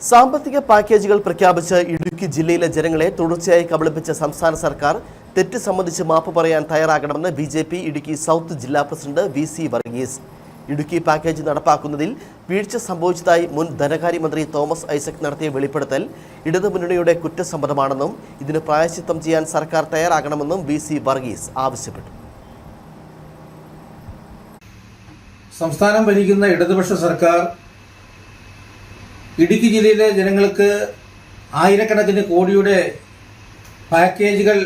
സാമ്പത്തിക പാക്കേജുകൾ പ്രഖ്യാപിച്ച് ഇടുക്കി ജില്ലയിലെ ജനങ്ങളെ തുടർച്ചയായി കബളിപ്പിച്ച സംസ്ഥാന സർക്കാർ തെറ്റ് സംബന്ധിച്ച് മാപ്പ് പറയാൻ തയ്യാറാകണമെന്ന് ബിജെപി ഇടുക്കി സൗത്ത് ജില്ലാ president VC. Varghese. Idukki package നടപ്പാക്കുന്നതിൽ വീഴ്ച സംഭവിച്ചതായി മുൻ ധനകാര്യമന്ത്രി തോമസ് ഐസക് നടത്തിയ വെളിപ്പെടുത്തൽ ഇടതുമുന്നണിയുടെ കുറ്റസമ്മതമാണെന്നും ഇതിന് പ്രായശ്ചിത്തം ചെയ്യാൻ സർക്കാർ തയ്യാറാകണമെന്നും വി.സി. വർഗീസ് ആവശ്യപ്പെട്ടു. സംസ്ഥാനം ഭരിക്കുന്ന ഇടതുപക്ഷ സർക്കാർ ഇടുക്കി ജില്ലയിലെ ജനങ്ങൾക്ക് ആയിരക്കണക്കിന് കോടിയുടെ പാക്കേജുകൾ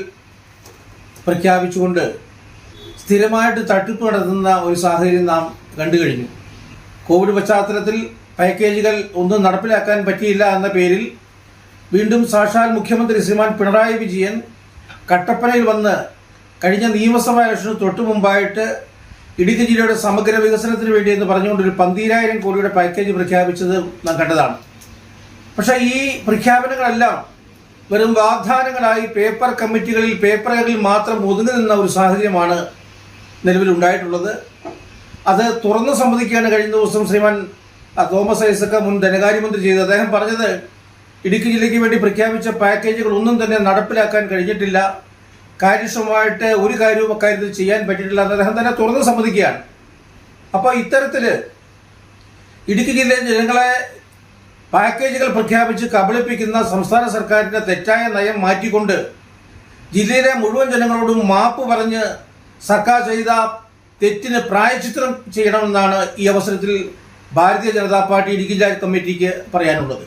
പ്രഖ്യാപിച്ചുകൊണ്ട് സ്ഥിരമായിട്ട് തട്ടിപ്പ് നടത്തുന്ന ഒരു സാഹചര്യം നാം കണ്ടു കഴിഞ്ഞു. കോവിഡ് പശ്ചാത്തലത്തിൽ പാക്കേജുകൾ ഒന്നും നടപ്പിലാക്കാൻ പറ്റിയില്ല എന്ന പേരിൽ വീണ്ടും സാക്ഷാൽ മുഖ്യമന്ത്രി ശ്രീമാൻ പിണറായി വിജയൻ കട്ടപ്പനയിൽ വന്ന് കഴിഞ്ഞ നിയമസഭാ ഇലക്ഷന് തൊട്ടു മുമ്പായിട്ട് ഇടുക്കി ജില്ലയുടെ സമഗ്ര വികസനത്തിന് വേണ്ടി എന്ന് പറഞ്ഞുകൊണ്ടൊരു 12,000 കോടിയുടെ പാക്കേജ് പ്രഖ്യാപിച്ചത് നാം കണ്ടതാണ്. പക്ഷേ ഈ പ്രഖ്യാപനങ്ങളെല്ലാം വെറും വാഗ്ദാനങ്ങളായി പേപ്പർ കമ്മിറ്റികളിൽ പേപ്പറുകളിൽ മാത്രം ഒതുങ്ങി നിന്ന ഒരു സാഹചര്യമാണ് നിലവിലുണ്ടായിട്ടുള്ളത്. അത് തുറന്നു സമ്മതിക്കുകയാണ് കഴിഞ്ഞ ദിവസം ശ്രീമാൻ തോമസ് ഐസക് മുൻ ധനകാര്യമന്ത്രി ചെയ്തത്. അദ്ദേഹം പറഞ്ഞത് ഇടുക്കി ജില്ലയ്ക്ക് വേണ്ടി പ്രഖ്യാപിച്ച പാക്കേജുകൾ ഒന്നും തന്നെ നടപ്പിലാക്കാൻ കഴിഞ്ഞിട്ടില്ല, കാര്യക്ഷമമായിട്ട് ഒരു കാര്യവും അക്കാര്യത്തിൽ ചെയ്യാൻ പറ്റിയിട്ടില്ല എന്ന് അദ്ദേഹം തന്നെ തുറന്നു സമ്മതിക്കുകയാണ്. അപ്പോൾ ഇത്തരത്തിൽ ഇടുക്കി ജില്ലയിലെ ജനങ്ങളെ പാക്കേജുകൾ പ്രഖ്യാപിച്ച് കബളിപ്പിക്കുന്ന സംസ്ഥാന സർക്കാരിൻ്റെ തെറ്റായ നയം മാറ്റിക്കൊണ്ട് ജില്ലയിലെ മുഴുവൻ ജനങ്ങളോടും മാപ്പ് പറഞ്ഞ് സർക്കാർ ചെയ്ത തെറ്റിന് പ്രായശ്ചിത്തം ചെയ്യണമെന്നാണ് ഈ അവസരത്തിൽ ഭാരതീയ ജനതാ പാർട്ടി ഇടുക്കി ജില്ലാ കമ്മിറ്റിക്ക് പറയാനുള്ളത്.